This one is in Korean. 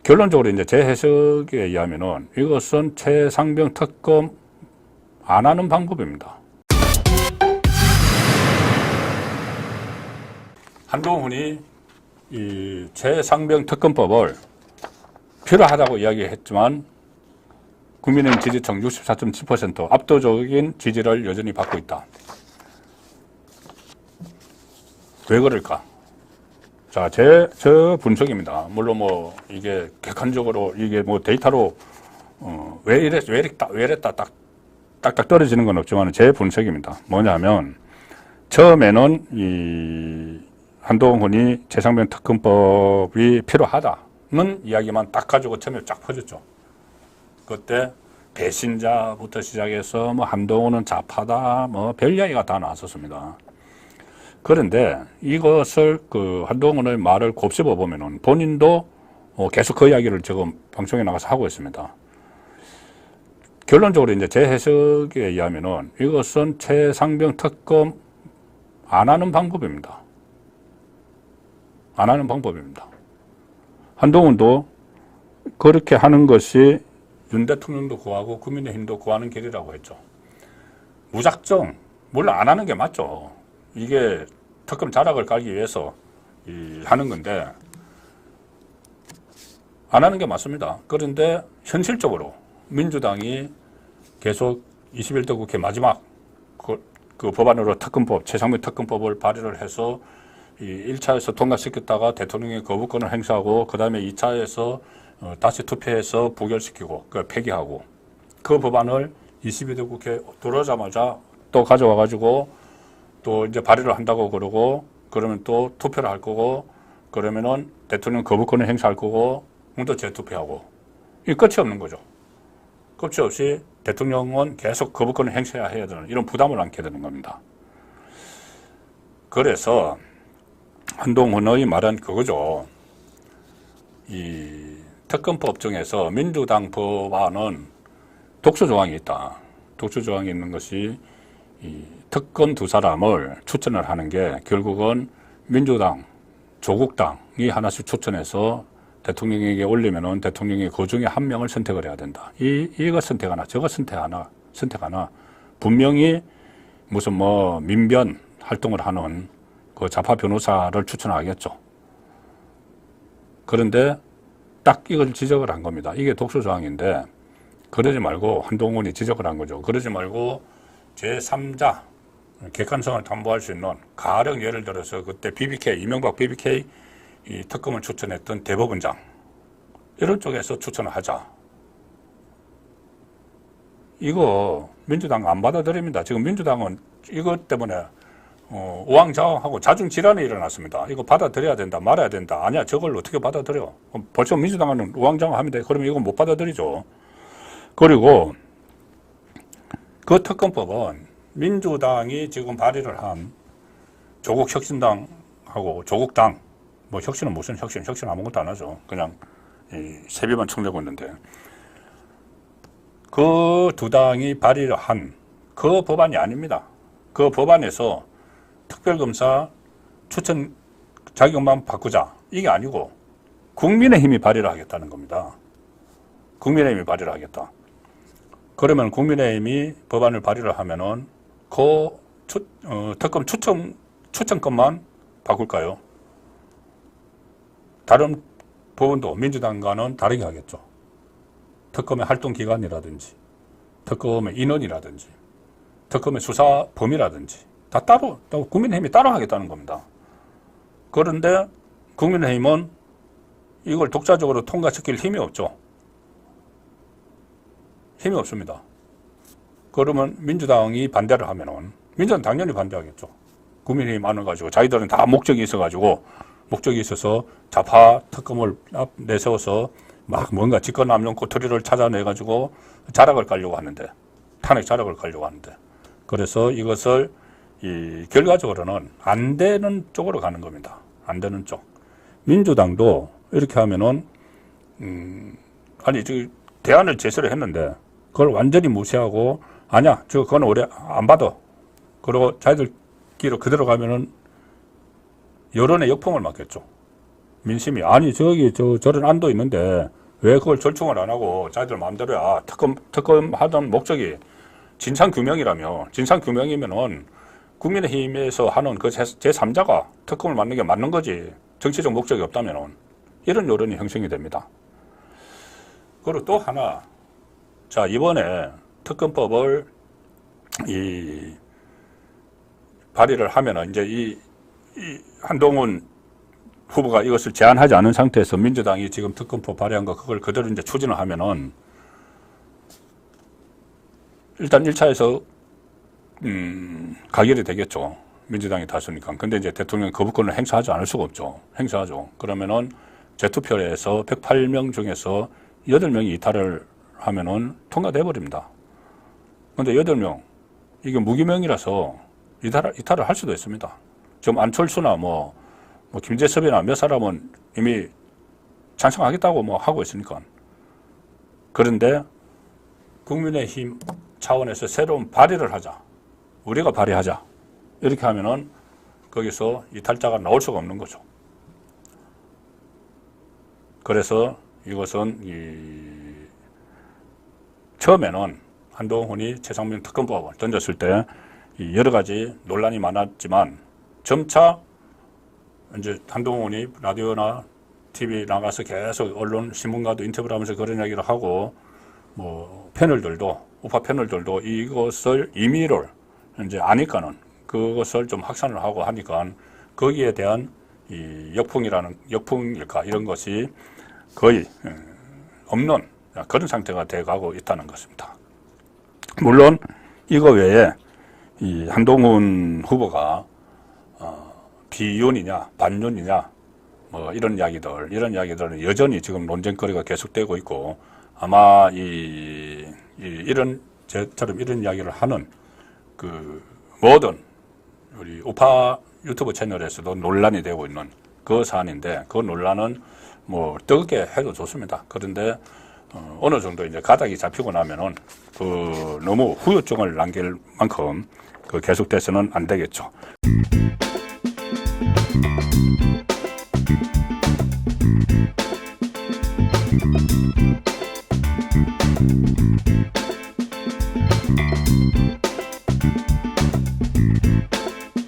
결론적으로 이제 제 해석에 의하면은 이것은 최상병 특검 안 하는 방법입니다. 한동훈이 이 최상병 특검법을 필요하다고 이야기했지만 국민의힘 지지층 64.7% 압도적인 지지를 여전히 받고 있다. 왜 그럴까? 자, 저 분석입니다. 물론 뭐 이게 객관적으로 이게 뭐 데이터로 왜 이랬다 딱딱 떨어지는 건 없지만 제 분석입니다. 뭐냐면 처음에는 이 한동훈이 최상병 특검법이 필요하다는 이야기만 딱 가지고 처음에 쫙 퍼졌죠. 그때 배신자부터 시작해서 뭐 한동훈은 좌파다 뭐 별 이야기가 다 나왔었습니다. 그런데 이것을 그 한동훈의 말을 곱씹어 보면은 본인도 계속 그 이야기를 지금 방송에 나가서 하고 있습니다. 결론적으로 이제 제 해석에 의하면은 이것은 최상병 특검 안 하는 방법입니다. 안 하는 방법입니다. 한동훈도 그렇게 하는 것이 윤 대통령도 구하고 국민의힘도 구하는 길이라고 했죠. 무작정, 물론 안 하는 게 맞죠. 이게 특검 자락을 깔기 위해서 하는 건데 안 하는 게 맞습니다. 그런데 현실적으로 민주당이 계속 21대 국회 마지막 그 법안으로 특검법, 최상병 특검법을 발의를 해서 이 1차에서 통과시켰다가 대통령이 거부권을 행사하고 그 다음에 2차에서 다시 투표해서 부결시키고 폐기하고 그 법안을 22대 국회 들어오자마자 또 가져와 가지고 또 이제 발의를 한다고 그러고 그러면 또 투표를 할 거고 그러면은 대통령 거부권을 행사할 거고 또 재투표하고 이 끝이 없는 거죠. 끝이 없이 대통령은 계속 거부권을 행사해야 되는 이런 부담을 안게 되는 겁니다. 그래서 한동훈의 말은 그거죠. 이 특검법 중에서 민주당 법안은 독소 조항이 있다. 독소 조항이 있는 것이 이 특검 두 사람을 추천을 하는 게 결국은 민주당, 조국당이 하나씩 추천해서 대통령에게 올리면은 대통령이 그 중에 한 명을 선택을 해야 된다. 이거 선택하나 저거 선택하나 분명히 무슨 뭐 민변 활동을 하는 그 좌파 변호사를 추천하겠죠. 그런데 딱 이걸 지적을 한 겁니다. 이게 독소 조항인데 그러지 말고 한동훈이 지적을 한 거죠. 그러지 말고 제3자 객관성을 담보할 수 있는 가령 예를 들어서 그때 BBK 이명박 BBK 이 특검을 추천했던 대법원장 이런 쪽에서 추천을 하자. 이거 민주당 안 받아들입니다. 지금 민주당은 이것 때문에 우왕좌왕하고 자중질환이 일어났습니다. 이거 받아들여야 된다, 말아야 된다. 아니야, 저걸 어떻게 받아들여? 벌써 민주당은 우왕좌왕합니다. 그러면 이건 못 받아들이죠. 그리고 그 특검법은 민주당이 지금 발의를 한 조국 혁신당하고 조국당, 뭐 혁신은 무슨 혁신 아무것도 안 하죠. 그냥 세비만 청내고 있는데 그 두 당이 발의를 한 그 법안이 아닙니다. 그 법안에서 특별검사 추천 자격만 바꾸자 이게 아니고 국민의힘이 발의를 하겠다는 겁니다. 국민의힘이 발의를 하겠다. 그러면 국민의힘이 법안을 발의를 하면은 그 특검 추천권만 바꿀까요? 다른 부분도 민주당과는 다르게 하겠죠. 특검의 활동 기간이라든지 특검의 인원이라든지 특검의 수사 범위라든지 다 따로 국민의힘이 따로 하겠다는 겁니다. 그런데 국민의힘은 이걸 독자적으로 통과시킬 힘이 없죠. 힘이 없습니다. 그러면 민주당이 반대를 하면은 민주당은 당연히 반대하겠죠. 국민의힘 안을 가지고 자기들은 다 목적이 있어서 좌파 특검을 내세워서 막 뭔가 직권남용 꼬투리를 찾아내가지고 자락을 깔려고 하는데 탄핵 자락을 깔려고 하는데 그래서 이것을 결과적으로는 안 되는 쪽으로 가는 겁니다. 안 되는 쪽. 민주당도 이렇게 하면은 아니 대안을 제시를 했는데 그걸 완전히 무시하고 아니야 그건 오래 안 받아. 그리고 자기들끼리 그대로 가면은 여론의 역풍을 맞겠죠. 민심이 아니 저런 안도 있는데 왜 그걸 절충을 안 하고 자기들 마음대로야. 특검 하던 목적이 진상규명이라며, 진상규명이면은 국민의힘에서 하는 그 제3자가 특검을 맡는 게 맞는 거지. 정치적 목적이 없다면은 이런 여론이 형성이 됩니다. 그리고 또 하나, 자, 이번에 특검법을 발의를 하면은 이제 이 한동훈 후보가 이것을 제안하지 않은 상태에서 민주당이 지금 특검법 발의한 거 그걸 그대로 이제 추진을 하면은 일단 1차에서 가결이 되겠죠. 민주당이 다수니까. 근데 이제 대통령이 거부권을 행사하지 않을 수가 없죠. 행사하죠. 그러면은 재투표에서 108명 중에서 8명이 이탈을 하면은 통과돼 버립니다. 근데 8명 이게 무기명이라서 이탈을 할 수도 있습니다. 지금 안철수나 뭐 김재섭이나 몇 사람은 이미 찬성하겠다고 뭐 하고 있으니까. 그런데 국민의힘 차원에서 새로운 발의를 하자. 우리가 발의하자. 이렇게 하면은 거기서 이탈자가 나올 수가 없는 거죠. 그래서 이것은 처음에는 한동훈이 최상민 특검법을 던졌을 때 여러 가지 논란이 많았지만 점차 이제 한동훈이 라디오나 TV 나가서 계속 언론 신문과도 인터뷰를 하면서 그런 이야기를 하고 뭐 패널들도 우파 패널들도 이것을 임의를 이제 아니까는 그것을 좀 확산을 하고 하니까 거기에 대한 이 역풍일까 이런 것이 거의 없는 그런 상태가 돼가고 있다는 것입니다. 물론 이거 외에 이 한동훈 후보가 비윤이냐 반윤이냐 뭐 이런 이야기들은 여전히 지금 논쟁거리가 계속되고 있고 아마 이런 저처럼 이런 이야기를 하는 그 모든 우리 우파 유튜브 채널에서도 논란이 되고 있는 그 사안인데 그 논란은 뭐 뜨겁게 해도 좋습니다. 그런데 어느 정도 이제 가닥이 잡히고 나면은 그 너무 후유증을 남길 만큼 그 계속돼서는 안 되겠죠.